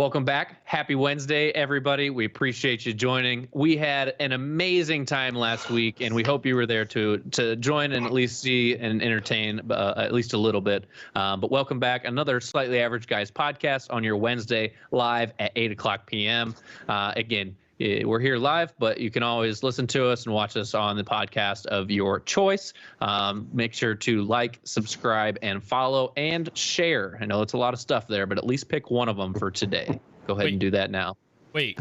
Welcome back. Happy Wednesday, everybody. We appreciate you joining. We had an amazing time last week, and we hope you were there to join and at least see and entertain at least a little bit. But welcome back. Another Slightly Average Guys podcast on your Wednesday live at 8 o'clock p.m. Again, we're here live, but you can always listen to us and watch us on the podcast of your choice. Make sure to like, subscribe, and follow, and share. I know it's a lot of stuff there, but at least pick one of them for today. Go ahead and do that now. Wait.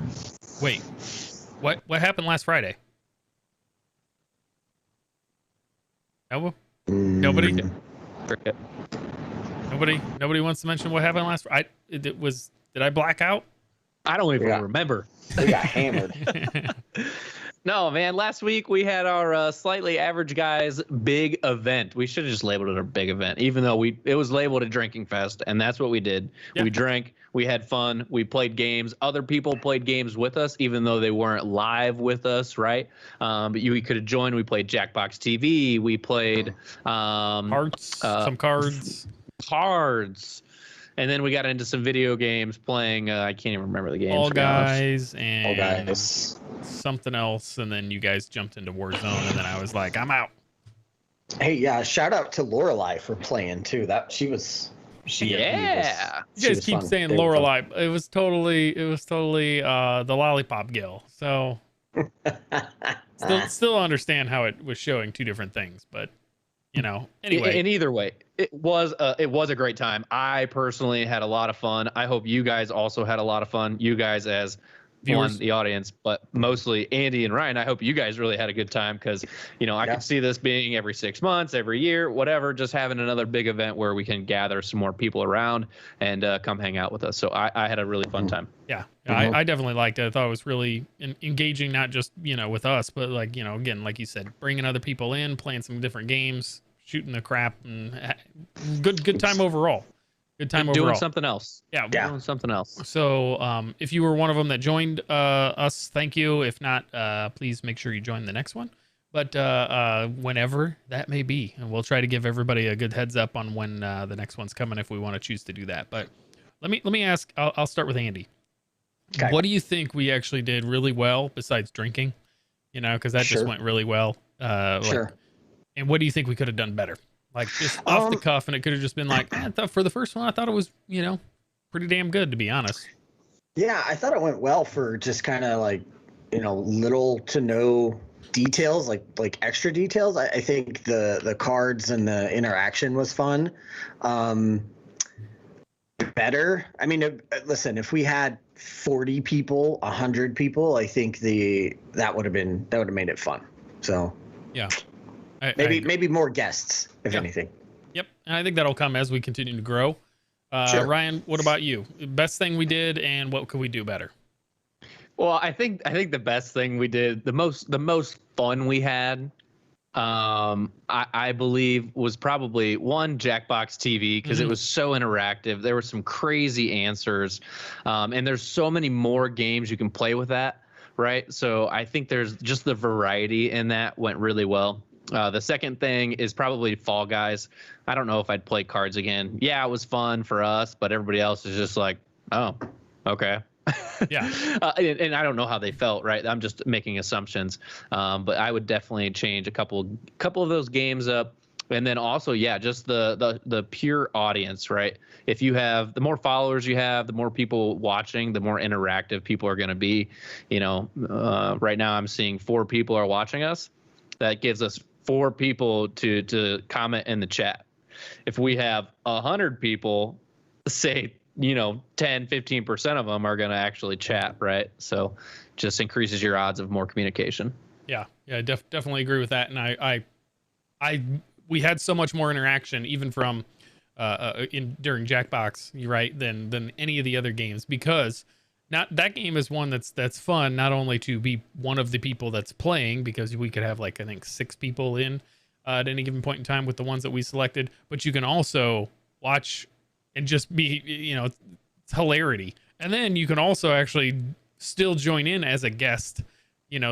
What happened last Friday? Nobody wants to mention what happened last Friday. Did I black out? I don't even remember. We got hammered. No, man. Last week we had our Slightly Average Guys big event. We should have just labeled it a big event, even though it was labeled a drinking fest, and that's what we did. Yeah. We drank, we had fun, we played games. Other people played games with us, even though they weren't live with us, right? But we could have joined. We played Jackbox TV. We played some cards. And then we got into some video games playing. I can't even remember the games. All Guys and something else. And then you guys jumped into Warzone. And then I was like, I'm out. Hey, yeah. Shout out to Lorelei for playing too. You guys keep saying Lorelei. It was totally the Lollipop Gill. So still understand how it was showing two different things, but. Anyway. In either way, it was a great time. I personally had a lot of fun. I hope you guys also had a lot of fun. You guys as viewers, the audience, but mostly Andy and Ryan. I hope you guys really had a good time because, I could see this being every 6 months, every year, whatever, just having another big event where we can gather some more people around and come hang out with us. So I had a really fun time. Yeah, I definitely liked it. I thought it was really engaging, not just, with us, but like, again, like you said, bringing other people in, playing some different games, shooting the crap, and good time overall. Good time overall. Doing something else. Yeah. Doing something else. So if you were one of them that joined us, thank you. If not, please make sure you join the next one. But whenever that may be, and we'll try to give everybody a good heads up on when the next one's coming if we want to choose to do that. But let me ask. I'll start with Andy. Okay. What do you think we actually did really well besides drinking? Because that just went really well. Sure. And what do you think we could have done better? Like just off the cuff, and it could have just been like, I thought for the first one, I thought it was, pretty damn good, to be honest. Yeah, I thought it went well for just kind of like, little to no details, like extra details. I think the cards and the interaction was fun. Better. I mean, listen, if we had 40 people, 100 people, I think that would have made it fun. So yeah. Maybe more guests, if anything. Yep, and I think that'll come as we continue to grow. Sure. Ryan, what about you? Best thing we did, and what could we do better? Well, I think the best thing we did, the most fun we had, I believe, was probably one Jackbox TV because it was so interactive. There were some crazy answers, and there's so many more games you can play with that, right? So I think there's just the variety in that went really well. The second thing is probably Fall Guys. I don't know if I'd play cards again. Yeah, it was fun for us, but everybody else is just like, oh, okay. Yeah. And I don't know how they felt, right? I'm just making assumptions. But I would definitely change a couple of those games up. And then also, just the pure audience, right? If you have, the more followers you have, the more people watching, the more interactive people are going to be. Right now I'm seeing 4 people are watching us. That gives us 4 people to comment in the chat. If we have 100 people, say, 10-15% of them are going to actually chat, right? So just increases your odds of more communication. Yeah, definitely agree with that. And we had so much more interaction, even from during Jackbox, right, than any of the other games, because that game is one that's fun, not only to be one of the people that's playing, because we could have, like, I think 6 people in at any given point in time with the ones that we selected, but you can also watch and just be, it's hilarity. And then you can also actually still join in as a guest,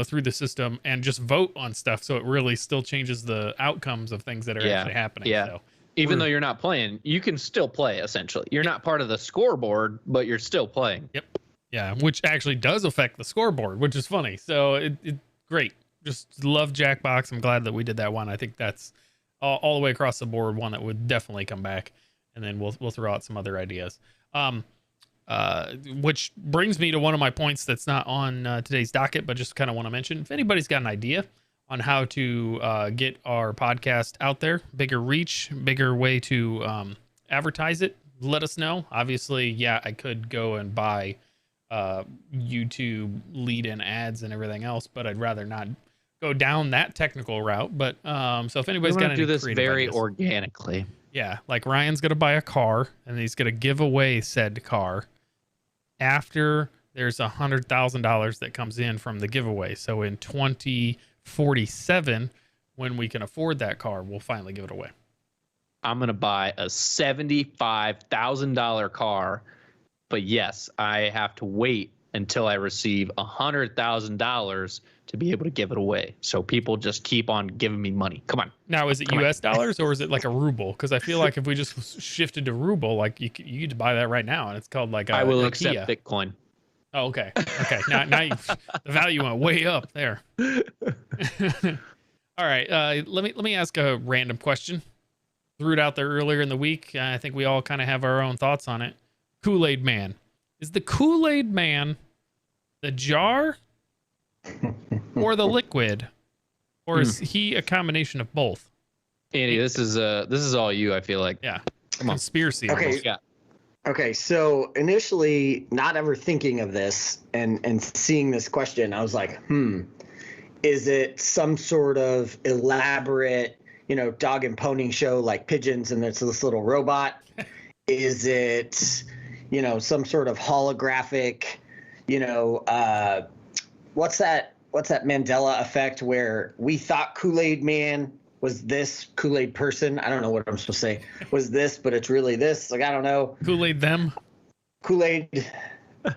through the system and just vote on stuff. So it really still changes the outcomes of things that are actually happening. Yeah. So Even though you're not playing, you can still play, essentially. You're not part of the scoreboard, but you're still playing. Yep. Yeah, which actually does affect the scoreboard, which is funny. So it great. Just love Jackbox. I'm glad that we did that one. I think that's all the way across the board one that would definitely come back. And then we'll throw out some other ideas. Which brings me to one of my points that's not on today's docket, but just kind of want to mention. If anybody's got an idea on how to get our podcast out there, bigger reach, bigger way to advertise it, let us know. Obviously, yeah, I could go and buy YouTube lead-in ads and everything else, but I'd rather not go down that technical route. But so if anybody's got any do this very ideas, organically. yeah, like Ryan's gonna buy a car and he's gonna give away said car after there's $100,000 that comes in from the giveaway. So in 2047, when we can afford that car, we'll finally give it away. I'm gonna buy a $75,000 car, but yes, I have to wait until I receive $100,000 to be able to give it away. So people just keep on giving me money. Come on. Now, is it US dollars or is it like a ruble? Because I feel like if we just shifted to ruble, like you could buy that right now, and it's called like I will IKEA. accept Bitcoin. Oh, okay. Okay. Now the value went way up there. All right. Let me ask a random question. Threw it out there earlier in the week. I think we all kind of have our own thoughts on it. Kool-Aid Man. Is the Kool-Aid Man the jar or the liquid, or is he a combination of both? Andy, this is all you. I feel like. Yeah. Come on. Conspiracy. Okay. Yeah. Okay, so initially, not ever thinking of this and seeing this question, I was like, is it some sort of elaborate, dog and pony show like Pigeons and there's this little robot? Is it, some sort of holographic, what's that Mandela effect where we thought Kool-Aid Man was this Kool-Aid person? I don't know what I'm supposed to say. Was this, but it's really this. Like, I don't know. Kool-Aid them. Kool-Aid them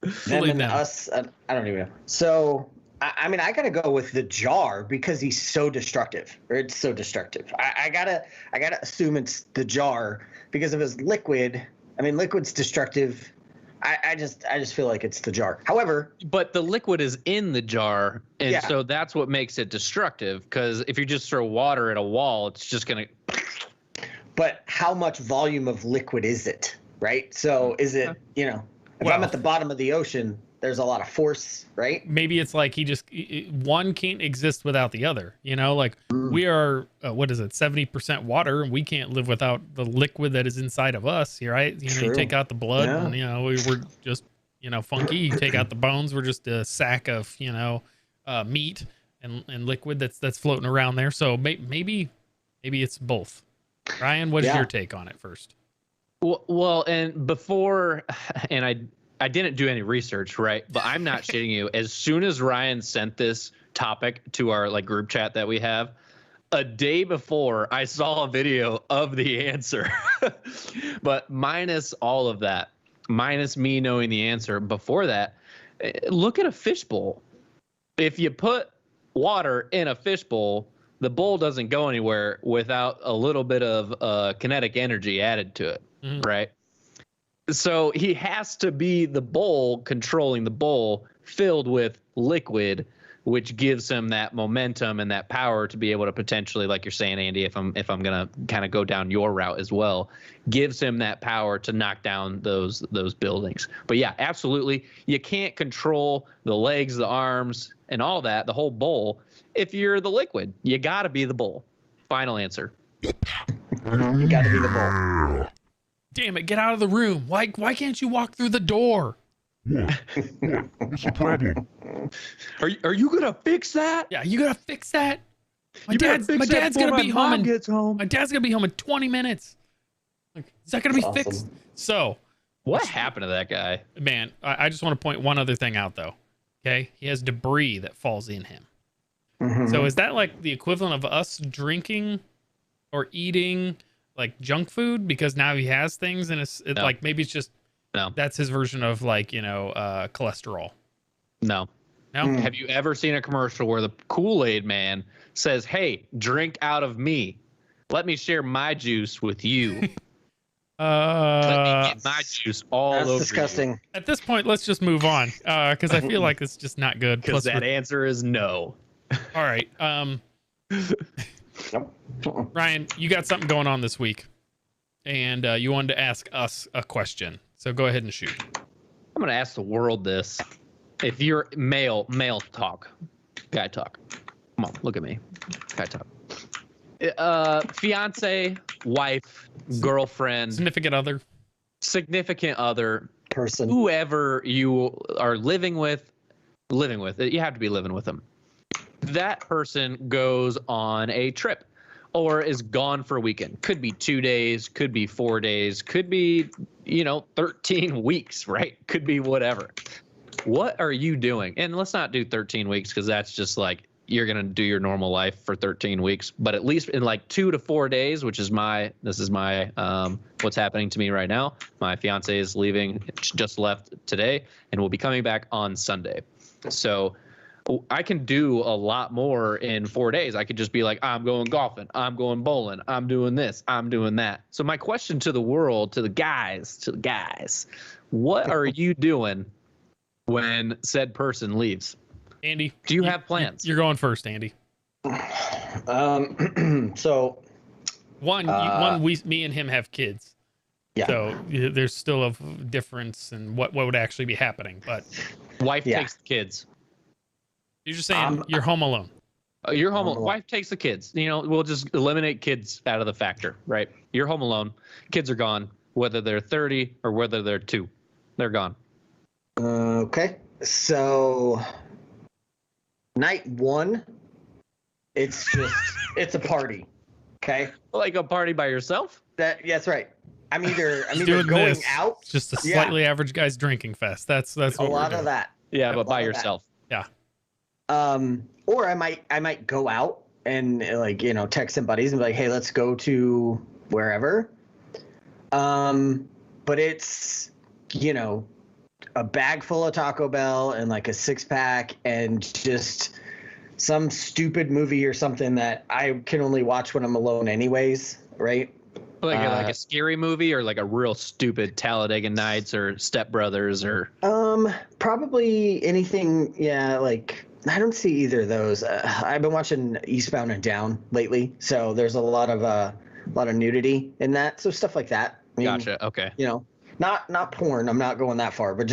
Kool-Aid and them. us. I don't even know. So, I mean, I got to go with the jar because he's so destructive. Or it's so destructive. I gotta assume it's the jar because if it's liquid, I mean, liquid's destructive. I just feel like it's the jar. However, but the liquid is in the jar, and so that's what makes it destructive. Because if you just throw water at a wall, it's just gonna. But how much volume of liquid is it, right? So is it, if I'm at the bottom of the ocean, there's a lot of force, right? Maybe it's like one can't exist without the other. Like we are, what is it, 70% water, and we can't live without the liquid that is inside of us, right? You take out the blood, and we're just, funky. You take out the bones, we're just a sack of, meat and liquid that's floating around there. So maybe it's both. Ryan, what is your take on it first? Well, and before, and I didn't do any research, right? But I'm not shitting you. As soon as Ryan sent this topic to our group chat that we have, a day before I saw a video of the answer. But minus all of that, minus me knowing the answer before that, look at a fishbowl. If you put water in a fishbowl, the bowl doesn't go anywhere without a little bit of kinetic energy added to it, right? So he has to be the bowl controlling the bowl filled with liquid, which gives him that momentum and that power to be able to potentially, like you're saying, Andy, if I'm gonna kind of go down your route as well, gives him that power to knock down those buildings. But yeah, absolutely, you can't control the legs, the arms, and all that, the whole bowl. If you're the liquid, you gotta be the bowl. Final answer. You gotta be the bowl. Damn it, get out of the room. Why can't you walk through the door? What's the problem? Are you gonna fix that? Yeah, you gotta fix that. My dad's before gonna be home mom gets home. My dad's gonna be home in 20 minutes. Like, is that gonna be That's fixed? awesome. So, What happened to that guy? man, I just want to point one other thing out though. Okay, he has debris that falls in him. So is that like the equivalent of us drinking or eating like junk food because now he has things and No. like maybe it's just No. that's his version of like cholesterol. No. No. Have you ever seen a commercial where the Kool-Aid man says, "Hey, drink out of me"? Let me share my juice with you. Let me get my juice all That's over disgusting. At this point, let's just move on because I feel like it's just not good. Because that answer is no. All right. Nope. Ryan, you got something going on this week, and you wanted to ask us a question. So go ahead and shoot. I'm going to ask the world this. If you're male talk, guy talk. Come on, look at me. Guy talk. Fiance, wife, girlfriend, Significant other, Person. whoever you are living with, you have to be living with them. That person goes on a trip or is gone for a weekend. Could be 2 days, could be 4 days, could be, 13 weeks, right? Could be whatever. What are you doing? And let's not do 13 weeks because that's just like you're going to do your normal life for 13 weeks. But at least in like 2 to 4 days, which is this is my what's happening to me right now. My fiance is leaving, just left today, and will be coming back on Sunday. So I can do a lot more in 4 days. I could just be like, I'm going golfing, I'm going bowling, I'm doing this, I'm doing that. So my question to the world, to the guys, what are you doing when said person leaves? Andy, do you have plans? You're going first, Andy. So me and him have kids. Yeah. So there's still a difference in what would actually be happening. But wife takes the kids. You're just saying you're home alone. You're home alone. Wife takes the kids. We'll just eliminate kids out of the factor, right? You're home alone. Kids are gone, whether they're 30 or whether they're 2. They're gone. Okay. So night 1, it's a party. Okay. Like a party by yourself? That's right. I'm either Doing going this, out. It's just a slightly average guy's drinking fest. That's what a lot of that. Yeah, but by yourself. Yeah. Or I might go out and text some buddies and be like, hey, let's go to wherever. But it's a bag full of Taco Bell and like a 6-pack and just some stupid movie or something that I can only watch when I'm alone anyways, right? Like a scary movie or like a real stupid Talladega Nights or Step Brothers or probably anything. Yeah, like I don't see either of those. I've been watching Eastbound and Down lately, so there's a lot of nudity in that, so stuff like that. Gotcha. Okay. Not porn. I'm not going that far, but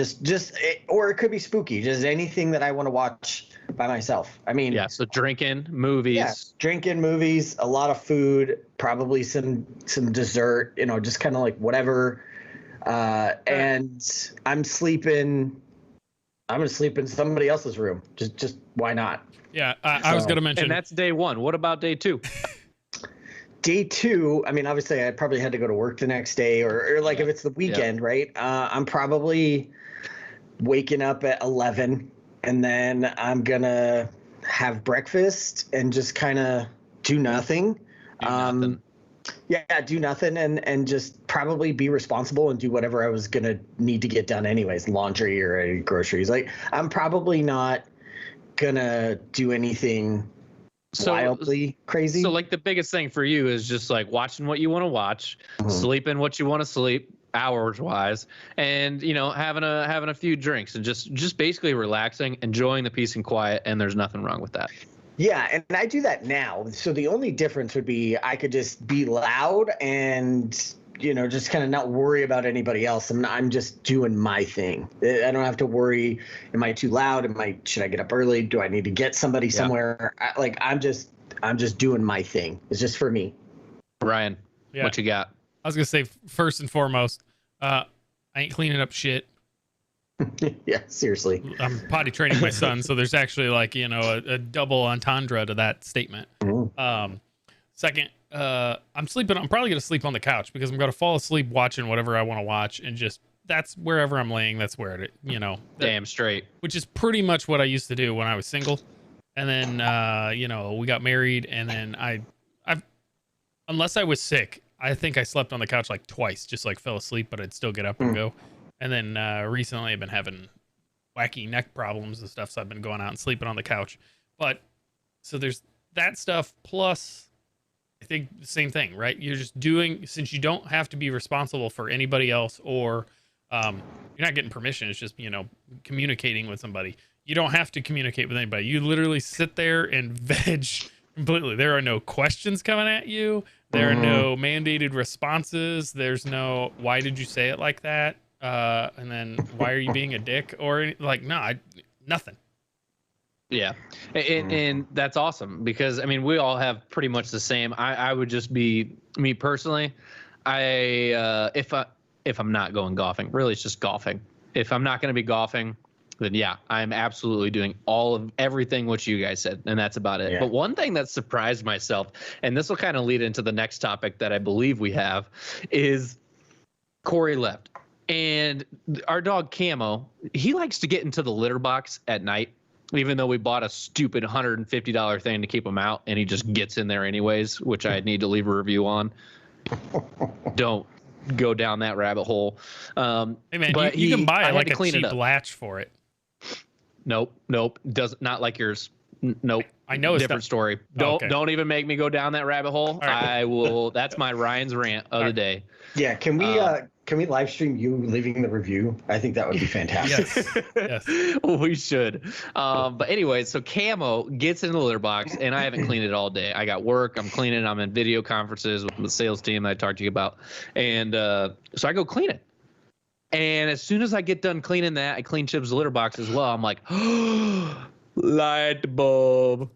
or it could be spooky. Just anything that I want to watch by myself. Yeah. So drinking, movies. Yeah, drinking, movies, a lot of food, probably some dessert. Just kind of like whatever. And I'm sleeping. I'm gonna sleep in somebody else's room. Just why not? Yeah, I was gonna mention. And that's day 1. What about day 2? Day 2, obviously I probably had to go to work the next day or like if it's the weekend, right? I'm probably waking up at 11 and then I'm gonna have breakfast and just kind of do nothing. Do nothing and just probably be responsible and do whatever I was gonna need to get done anyways, laundry or groceries. Like I'm probably not gonna do anything wildly crazy. So like the biggest thing for you is just like watching what you want to watch, sleeping what you want to sleep hours wise, and having a few drinks and just basically relaxing, enjoying the peace and quiet, and there's nothing wrong with that. Yeah, and I do that now. So the only difference would be I could just be loud and just kind of not worry about anybody else. I'm just doing my thing. I don't have to worry. Am I too loud? Should I get up early? Do I need to get somebody somewhere? I'm just doing my thing. It's just for me. Ryan, what you got? I was gonna say first and foremost, I ain't cleaning up shit. Yeah, seriously. I'm potty training my son, so there's actually a double entendre to that statement. Second, I'm sleeping. I'm probably gonna sleep on the couch because I'm gonna fall asleep watching whatever I want to watch, and that's wherever I'm laying. That's where it. Damn straight. Which is pretty much what I used to do when I was single, and then we got married, and then I've unless I was sick, I think I slept on the couch like twice, just like fell asleep, but I'd still get up and go. And then recently I've been having wacky neck problems and stuff, so I've been going out and sleeping on the couch. But so there's that stuff plus. I think the same thing, right? You're just doing, since you don't have to be responsible for anybody else, or you're not getting permission. It's just, communicating with somebody. You don't have to communicate with anybody. You literally sit there and veg completely. There are no questions coming at you. There are no mandated responses. There's no, why did you say it like that? And then why are you being a dick? Or nothing. Yeah, and that's awesome because I mean we all have pretty much the same. I would just be me personally. If I'm not going golfing, really it's just golfing. If I'm not going to be golfing, then yeah, I'm absolutely doing everything what you guys said, and that's about it. Yeah. But one thing that surprised myself, and this will kind of lead into the next topic that I believe we have, is Corey left, and our dog Camo, he likes to get into the litter box at night. Even though we bought a stupid $150 thing to keep him out, and he just gets in there anyways, which I need to leave a review on. Don't go down that rabbit hole. Hey man, but you can buy like a cheap latch for it. Nope. Does not like yours. Nope. I know it's different story. Don't even make me go down that rabbit hole. Right. I will. That's my Ryan's rant of the day. Yeah. Can we live stream you leaving the review? I think that would be fantastic. Yes. We should. But anyway, so Camo gets in the litter box, and I haven't cleaned it all day. I got work. I'm cleaning. I'm in video conferences with the sales team that I talked to you about, and so I go clean it. And as soon as I get done cleaning that, I clean Chip's litter box as well. I'm like, light bulb.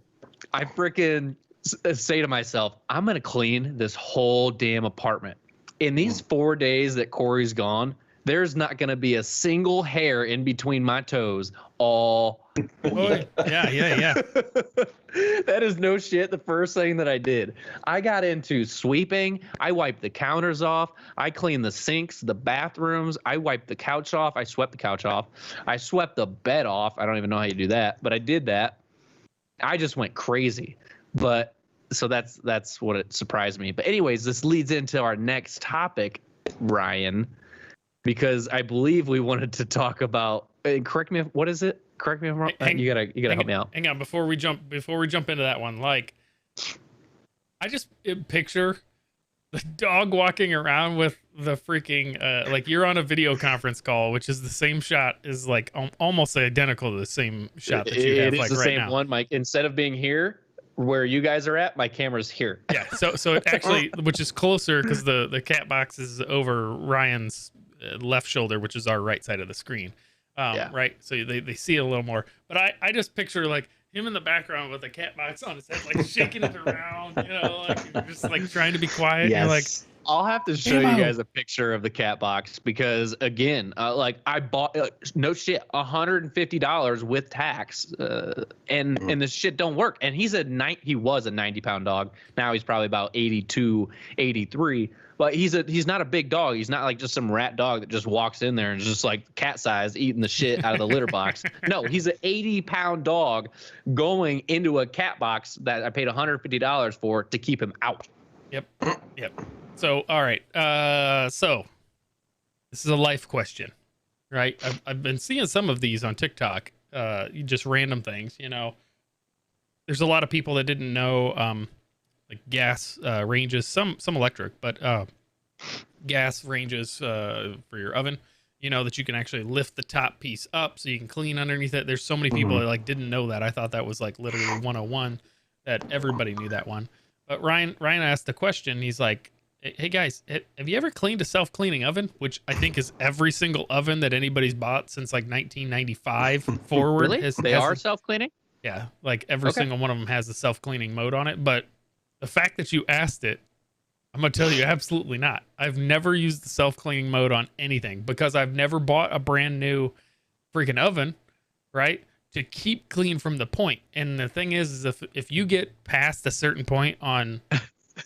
I freaking say to myself, I'm going to clean this whole damn apartment. In these 4 days that Corey's gone, there's not going to be a single hair in between my toes all week. Yeah. That is no shit. The first thing that I did, I got into sweeping. I wiped the counters off. I cleaned the sinks, the bathrooms. I wiped the couch off. I swept the couch off. I swept the bed off. I don't even know how you do that, but I did that. I just went crazy. But so that's what it surprised me. But anyways, this leads into our next topic, Ryan, because I believe we wanted to talk about. Correct me. What is it? Correct me if I'm wrong. You gotta help me out. Hang on, before we jump into that one, like, I just picture the dog walking around with the freaking like you're on a video conference call, which is the same shot, is like almost identical to the same shot that you have. It is like the same now. One, Mike. Instead of being here where you guys are at, my camera's here. Yeah. So it actually, which is closer because the cat box is over Ryan's left shoulder, which is our right side of the screen. Right. So they see it a little more, but I just picture like him in the background with a cat box on his head, like shaking it around, like just like trying to be quiet. Yes. You're like, I'll have to show you guys a picture of the cat box because again, like I bought no shit, $150 with tax, and the shit don't work. And he was a 90-pound dog. Now he's probably about 82, 83. But he's not a big dog. He's not like just some rat dog that just walks in there and is just like cat size eating the shit out of the litter box. No, he's an 80-pound dog going into a cat box that I paid $150 for to keep him out. Yep. So, all right. So this is a life question, right? I've been seeing some of these on TikTok, just random things, There's a lot of people that didn't know, like gas ranges, some electric, but gas ranges for your oven, that you can actually lift the top piece up so you can clean underneath it. There's so many people that like didn't know that. I thought that was like literally 101, that everybody knew that one. But Ryan asked the question. He's like, hey guys, have you ever cleaned a self-cleaning oven? Which I think is every single oven that anybody's bought since like 1995 forward. Really? They are self-cleaning? Yeah, like every single one of them has the self-cleaning mode on it. But the fact that you asked it, I'm going to tell you, absolutely not. I've never used the self-cleaning mode on anything because I've never bought a brand new freaking oven, right, to keep clean from the point. And the thing is if you get past a certain point on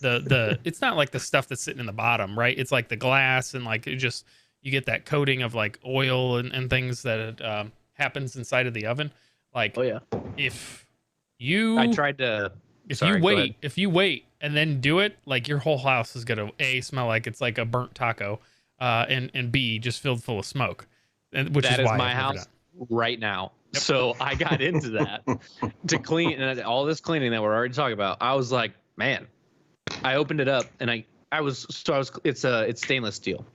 the it's not like the stuff that's sitting in the bottom, right? It's like the glass and like you get that coating of like oil and things that happens inside of the oven. Like, oh yeah, if you wait and then do it, like your whole house is gonna smell like it's like a burnt taco, and B, just filled full of smoke, which that is why my house right now. Yep. So I got into that to clean, and all this cleaning that we're already talking about. I was like, man, I opened it up and it's stainless steel.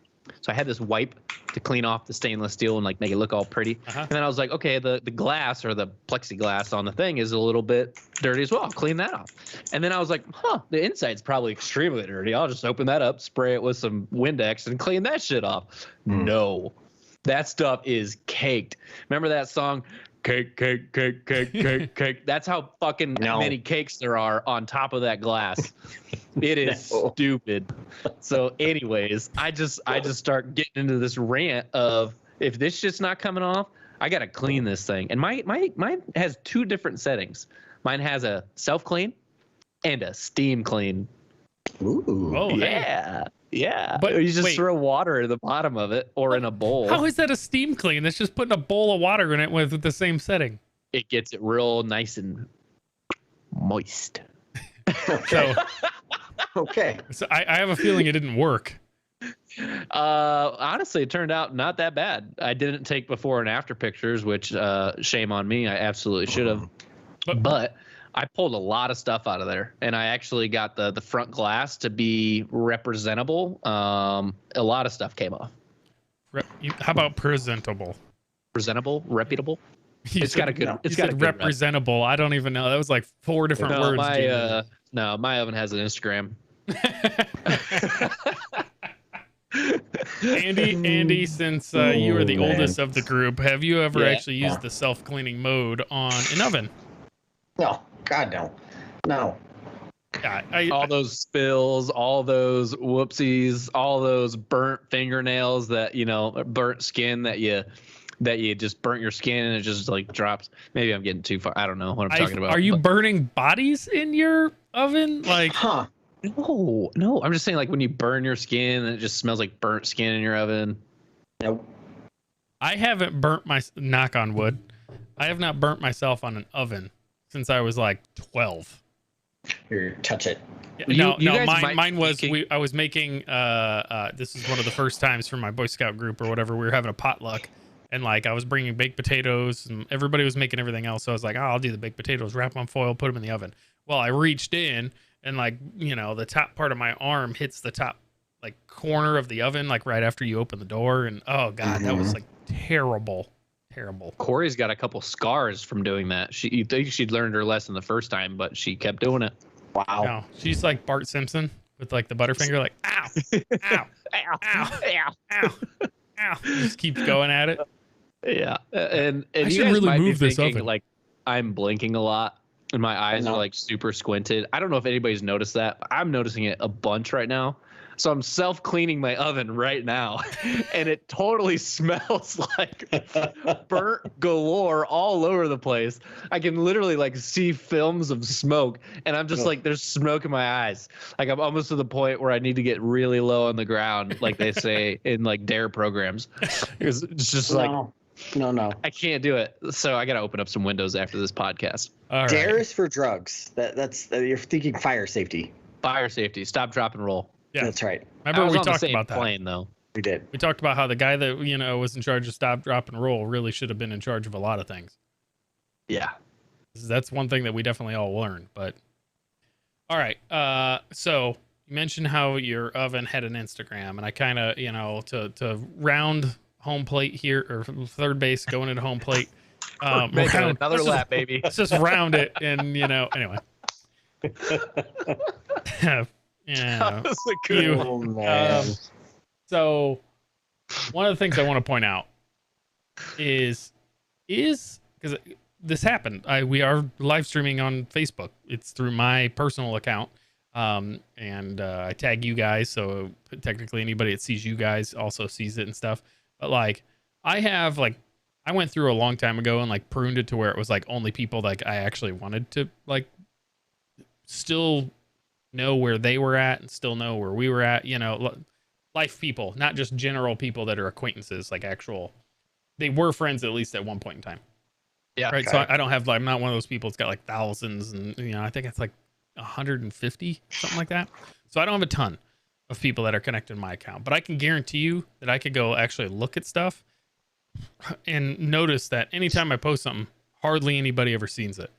So I had this wipe to clean off the stainless steel and like make it look all pretty. And then I was like, okay, the glass or the plexiglass on the thing is a little bit dirty as well. I'll clean that off. And then I was like, the inside's probably extremely dirty. I'll just open that up, spray it with some Windex and clean that shit off. No, that stuff is caked. Remember that song? Cake, cake, cake, cake, cake, cake. That's how fucking many cakes there are on top of that glass. It is stupid. So, anyways, I just start getting into this rant of if this shit's not coming off, I gotta clean this thing. And mine has 2 different settings. Mine has a self clean and a steam clean. Ooh. Oh, yeah. Hey. Yeah, but you just throw water in the bottom of it or in a bowl. How is that a steam clean? That's just putting a bowl of water in it with the same setting. It gets it real nice and moist. So, okay. So I have a feeling it didn't work. Honestly, it turned out not that bad. I didn't take before and after pictures, which shame on me. I absolutely should have. But I pulled a lot of stuff out of there, and I actually got the front glass to be representable. A lot of stuff came off. How about presentable? Presentable, reputable. It's got a good. It's got a good representable. I don't even know. That was like 4 different words. My oven has an Instagram. Andy, since you are the oldest of the group, have you ever actually used the self-cleaning mode on an oven? No, God, no. Yeah, all those spills, all those whoopsies, all those burnt fingernails burnt skin that you just burnt your skin and it just like drops. Maybe I'm getting too far. I don't know what I'm talking about. Are you burning bodies in your oven? Like, No. I'm just saying, like when you burn your skin and it just smells like burnt skin in your oven. Nope. I haven't burnt knock on wood. I have not burnt myself on an oven since I was like 12. Here, touch it. Mine was I was making this is one of the first times for my Boy Scout group or whatever. We were having a potluck and like I was bringing baked potatoes and everybody was making everything else. So I was like, I'll do the baked potatoes, wrap them in foil, put them in the oven. Well, I reached in and like, the top part of my arm hits the top like corner of the oven, like right after you open the door. And oh God, that was like terrible. Corey's got a couple scars from doing that. You think she'd learned her lesson the first time, but she kept doing it. Wow. No, she's like Bart Simpson with like the butterfinger, like ow, ow, ow, ow, ow, ow. Just keeps going at it. Yeah, and I should really move this oven. Like I'm blinking a lot, and my eyes are like super squinted. I don't know if anybody's noticed that, but I'm noticing it a bunch right now. So I'm self-cleaning my oven right now, and it totally smells like burnt galore all over the place. I can literally like see films of smoke, and I'm just like, there's smoke in my eyes. Like I'm almost to the point where I need to get really low on the ground, like they say in like DARE programs. Because it's just No. I can't do it. So I got to open up some windows after this podcast. All DARE right. is for drugs. That's you're thinking fire safety. Fire safety. Stop, drop, and roll. Yeah, That's right. Remember we on the talked same about that. plane, though. We did. We talked about how the guy that was in charge of stop, drop, and roll really should have been in charge of a lot of things. Yeah. That's one thing that we definitely all learned. But all right, so you mentioned how your oven had an Instagram, and I kind of to round home plate here or third base going into home plate. Make it another lap, baby. Let's just round it, and anyway. Yeah. That was a good one. Oh man. So one of the things I want to point out is because this happened. We are live streaming on Facebook. It's through my personal account. And I tag you guys, so technically anybody that sees you guys also sees it and stuff. But like I went through a long time ago and like pruned it to where it was like only people like I actually wanted to like still know where they were at and still know where we were at, life people, not just general people that are acquaintances, like they were friends at least at one point in time. Yeah. Right. Okay. So I don't have I'm not one of those people that's got like thousands and I think it's like 150, something like that. So I don't have a ton of people that are connected to my account, but I can guarantee you that I could go actually look at stuff and notice that anytime I post something, hardly anybody ever sees it.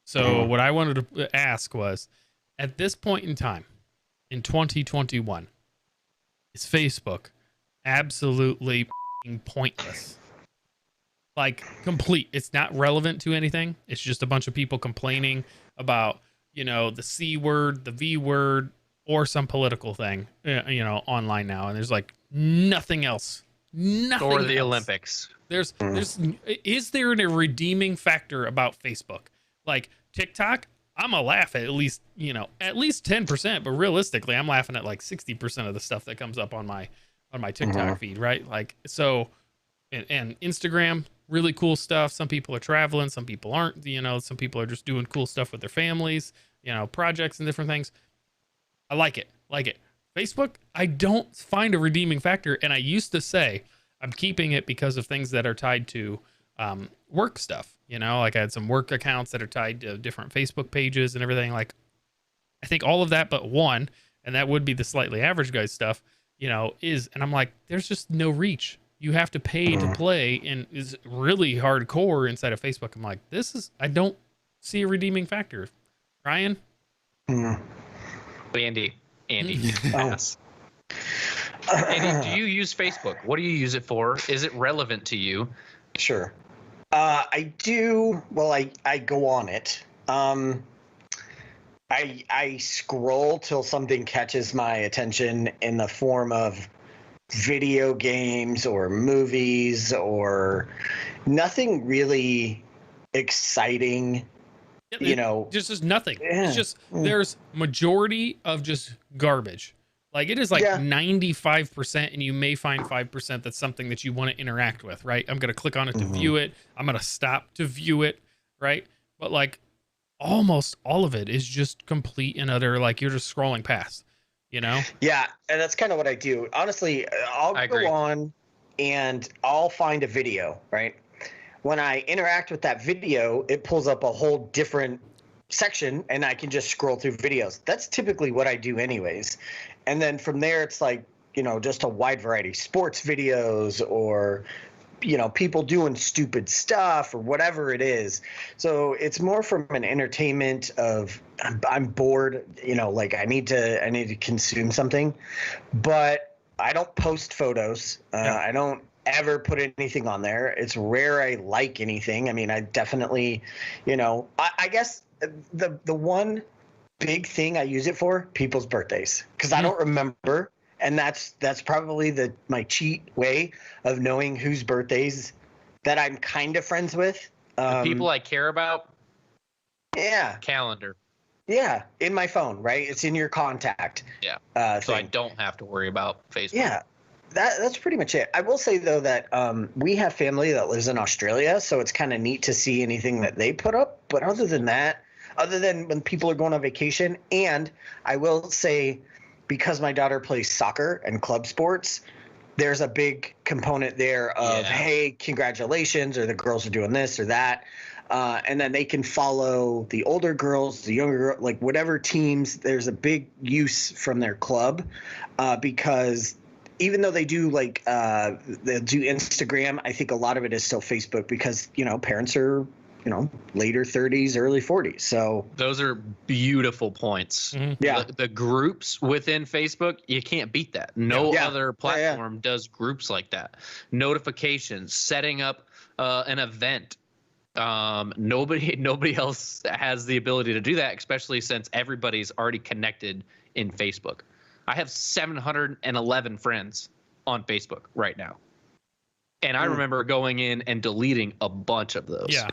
So what I wanted to ask was, at this point in time, in 2021 is Facebook absolutely pointless. Like, complete. It's not relevant to anything. It's just a bunch of people complaining about, the C word, the V word, or some political thing, online now. And there's like nothing else. Nothing Or the else. Olympics. Is there a redeeming factor about Facebook? Like TikTok, I'm gonna laugh at least 10%, but realistically, I'm laughing at like 60% of the stuff that comes up on my TikTok feed, right? Like, so, and Instagram, really cool stuff. Some people are traveling, some people aren't, some people are just doing cool stuff with their families, projects and different things. I like it. Facebook, I don't find a redeeming factor. And I used to say I'm keeping it because of things that are tied to work stuff. Like I had some work accounts that are tied to different Facebook pages and everything. Like, I think all of that but one, and that would be the slightly average guy stuff, and I'm like, there's just no reach. You have to pay to play, and is really hardcore inside of Facebook. I'm like, I don't see a redeeming factor. Ryan? Andy. Pass. Andy, do you use Facebook? What do you use it for? Is it relevant to you? Sure. I do. Well, I go on it. I scroll till something catches my attention in the form of video games or movies or nothing really exciting. Just nothing. Yeah. It's just there's majority of just garbage. Like, it is like 95%, and you may find 5% that's something that you want to interact with, right? I'm going to click on it to view it. I'm going to stop to view it, right? But like almost all of it is just complete and utter, like you're just scrolling past, Yeah, and that's kind of what I do. Honestly, I'll go on and I'll find a video, right? When I interact with that video, it pulls up a whole different section and I can just scroll through videos. That's typically what I do anyways. And then from there, it's like, just a wide variety, sports videos or, people doing stupid stuff or whatever it is. So it's more from an entertainment of I'm bored, like I need to consume something, but I don't post photos. I don't ever put anything on there. It's rare I like anything. I mean, I definitely, I guess the one big thing I use it for, people's birthdays, because I don't remember, and that's probably my cheat way of knowing whose birthdays that I'm kind of friends with. The people I care about. Yeah. Calendar. Yeah, in my phone, right? It's in your contact. Yeah. So I don't have to worry about Facebook. Yeah. That's pretty much it. I will say, though, that we have family that lives in Australia, so it's kind of neat to see anything that they put up. But other than that, other than when people are going on vacation, and I will say, because my daughter plays soccer and club sports, there's a big component there of, hey, congratulations, or the girls are doing this or that. And then they can follow the older girls, the younger, like whatever teams. There's a big use from their club because even though they do they'll do Instagram, I think a lot of it is still Facebook because, parents are, later 30s, early 40s. So those are beautiful points. Mm-hmm. Yeah. The groups within Facebook, you can't beat that. No other platform does groups like that. Notifications, setting up an event. Nobody else has the ability to do that, especially since everybody's already connected in Facebook. I have 711 friends on Facebook right now. And I remember going in and deleting a bunch of those. Yeah.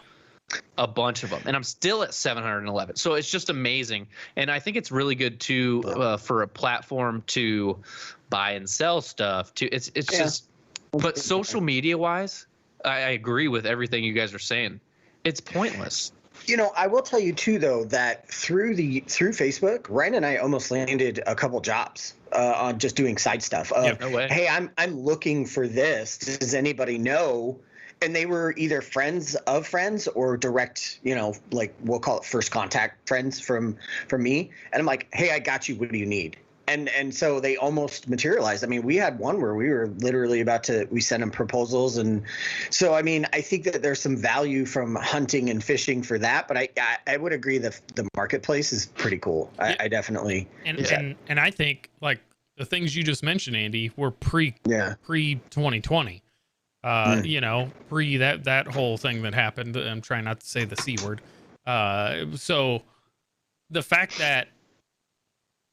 A bunch of them. And I'm still at 711. So it's just amazing. And I think it's really good too for a platform to buy and sell stuff. It's just, but social media wise, I agree with everything you guys are saying. It's pointless. I will tell you too, though, that through Facebook, Ryan and I almost landed a couple jobs on just doing side stuff. No way. Hey, I'm looking for this. Does anybody know? And they were either friends of friends or direct, like we'll call it first contact friends from me. And I'm like, hey, I got you. What do you need? and so they almost materialized. I mean, we had one where we were literally we sent them proposals. And so, I mean, I think that there's some value from hunting and fishing for that, but I would agree that the marketplace is pretty cool. I definitely. And I think like the things you just mentioned, Andy, were pre 2020. You know, pre that whole thing that happened. I'm trying not to say the C word. So the fact that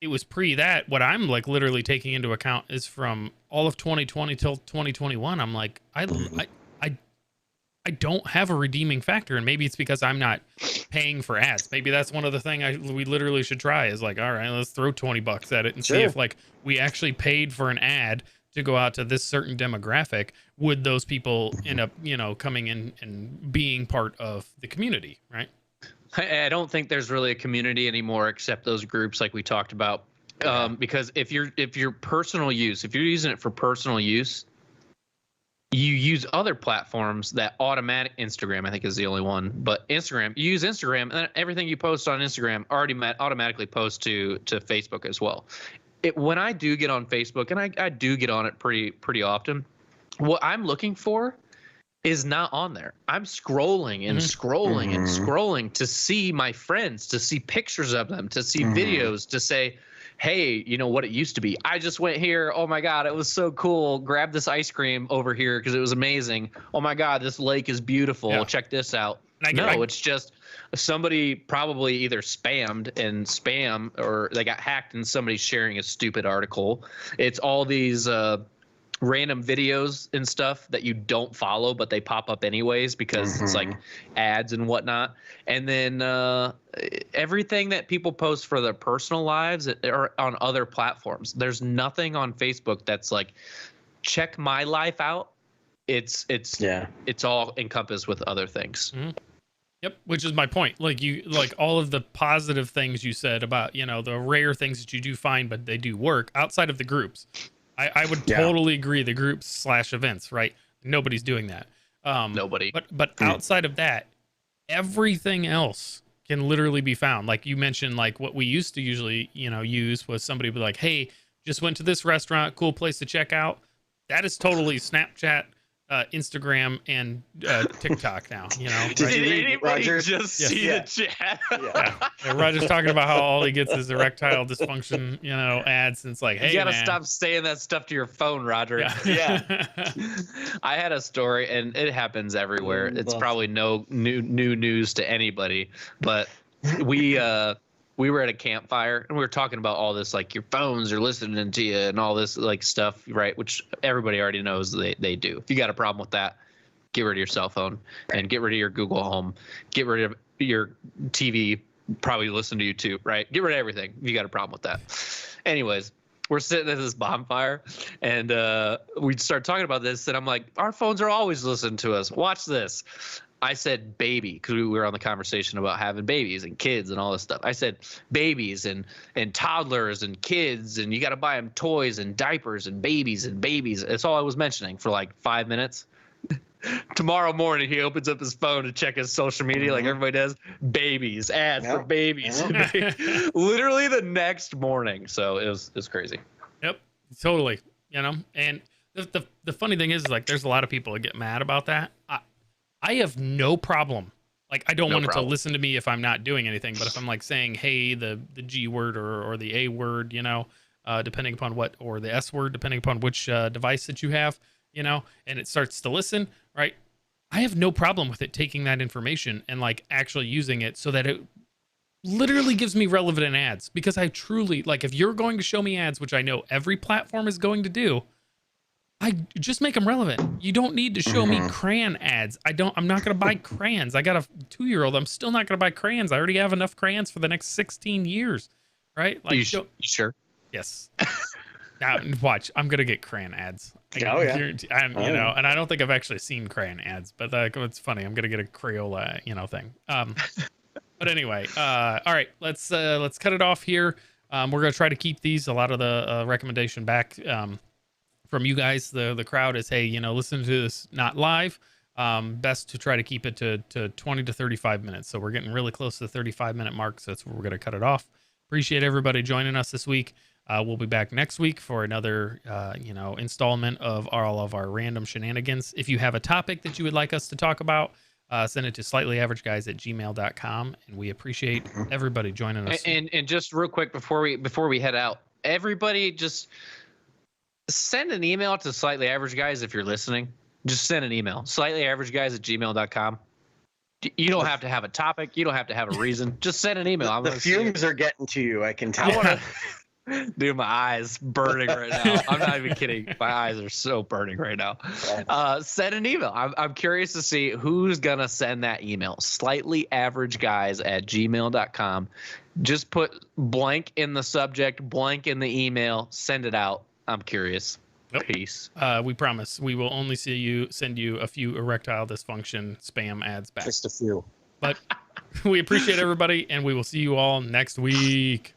it was pre that, what I'm like literally taking into account is from all of 2020 till 2021. I'm like, I don't have a redeeming factor, and maybe it's because I'm not paying for ads. Maybe that's one of the things we literally should try is like, all right, let's throw $20 at it and see if like we actually paid for an ad to go out to this certain demographic. Would those people end up, you know, coming in and being part of the community, right? I don't think there's really a community anymore except those groups like we talked about. Because if you're personal use, if you're using it for personal use, you use other platforms that Instagram, I think, is the only one, but Instagram, you use Instagram, and then everything you post on Instagram automatically posts to Facebook as well. When I do get on Facebook, and I do get on it pretty often, what I'm looking for is not on there. I'm scrolling and scrolling and scrolling to see my friends, to see pictures of them, to see videos, to say, hey, you know what it used to be. I just went here. Oh my God, it was so cool. Grab this ice cream over here because it was amazing. Oh my God, this lake is beautiful. Yeah. Check this out. It's just somebody probably either spam or they got hacked and somebody's sharing a stupid article. It's all these random videos and stuff that you don't follow, but they pop up anyways because it's like ads and whatnot. And then everything that people post for their personal lives are on other platforms. There's nothing on Facebook that's like, check my life out. It's all encompassed with other things. Yep, which is my point. Like all of the positive things you said about, you know, the rare things that you do find, but they do work outside of the groups. I would totally agree. The groups / events, right? Nobody's doing that. Nobody. But outside of that, everything else can literally be found. Like you mentioned, like what we used to usually, you know, use was somebody would be like, hey, just went to this restaurant, cool place to check out. That is totally Snapchat, Instagram, and TikTok now, you know. Did anybody just see the chat? And Roger's talking about how all he gets is erectile dysfunction, you know, ads, and it's like, hey, you gotta stop saying that stuff to your phone, Roger. Yeah. I had a story, and it happens everywhere. It's probably no new news to anybody, but we were at a campfire and we were talking about all this, like your phones are listening to you and all this like stuff, right? Which everybody already knows they do. If you got a problem with that, get rid of your cell phone and get rid of your Google Home, get rid of your TV, probably listen to YouTube, right? Get rid of everything if you got a problem with that. Anyways, we're sitting at this bonfire and we start talking about this and I'm like, our phones are always listening to us. Watch this. I said baby because we were on the conversation about having babies and kids and all this stuff. I said babies and toddlers and kids and you got to buy them toys and diapers and babies and babies. That's all I was mentioning for like 5 minutes. Tomorrow morning, he opens up his phone to check his social media like everybody does. Babies, ads for babies. Literally the next morning. So it was crazy. Yep, totally. You know, and the funny thing is like there's a lot of people that get mad about that. I have no problem. Like, I don't want it to listen to me if I'm not doing anything, but if I'm like saying, hey, the G word or the A word, you know, depending upon what, or the S word, depending upon which device that you have, you know, and it starts to listen, right? I have no problem with it taking that information and like actually using it so that it literally gives me relevant ads, because I truly, like, if you're going to show me ads, which I know every platform is going to do, I just make them relevant. You don't need to show me crayon ads. I'm not going to buy crayons. I got a 2-year-old. I'm still not going to buy crayons. I already have enough crayons for the next 16 years. Right? Like, you sure? Yes. Now, watch. I'm going to get crayon ads. You know, and I don't think I've actually seen crayon ads, but it's funny. I'm going to get a Crayola, you know, thing. But anyway, all right, let's cut it off here. We're going to try to keep these, a lot of the recommendation back, from you guys, the crowd, is, hey, you know, listen to this not live. Best to try to keep it to 20 to 35 minutes. So we're getting really close to the 35-minute mark. So that's where we're going to cut it off. Appreciate everybody joining us this week. We'll be back next week for another, installment of all of our random shenanigans. If you have a topic that you would like us to talk about, send it to slightlyaverageguys@gmail.com, and we appreciate everybody joining us. And just real quick before we head out, everybody just send an email to Slightly Average Guys if you're listening. Just send an email, slightlyaverageguys@gmail.com. You don't have to have a topic. You don't have to have a reason. Just send an email. The fumes are getting to you. I can tell. Dude, my eyes burning right now. I'm not even kidding. My eyes are so burning right now. Send an email. I'm curious to see who's gonna send that email. Slightlyaverageguys@gmail.com. Just put blank in the subject, blank in the email. Send it out. I'm curious. Yep. Peace. We promise we will only send you a few erectile dysfunction spam ads back. Just a few. But we appreciate everybody, and we will see you all next week.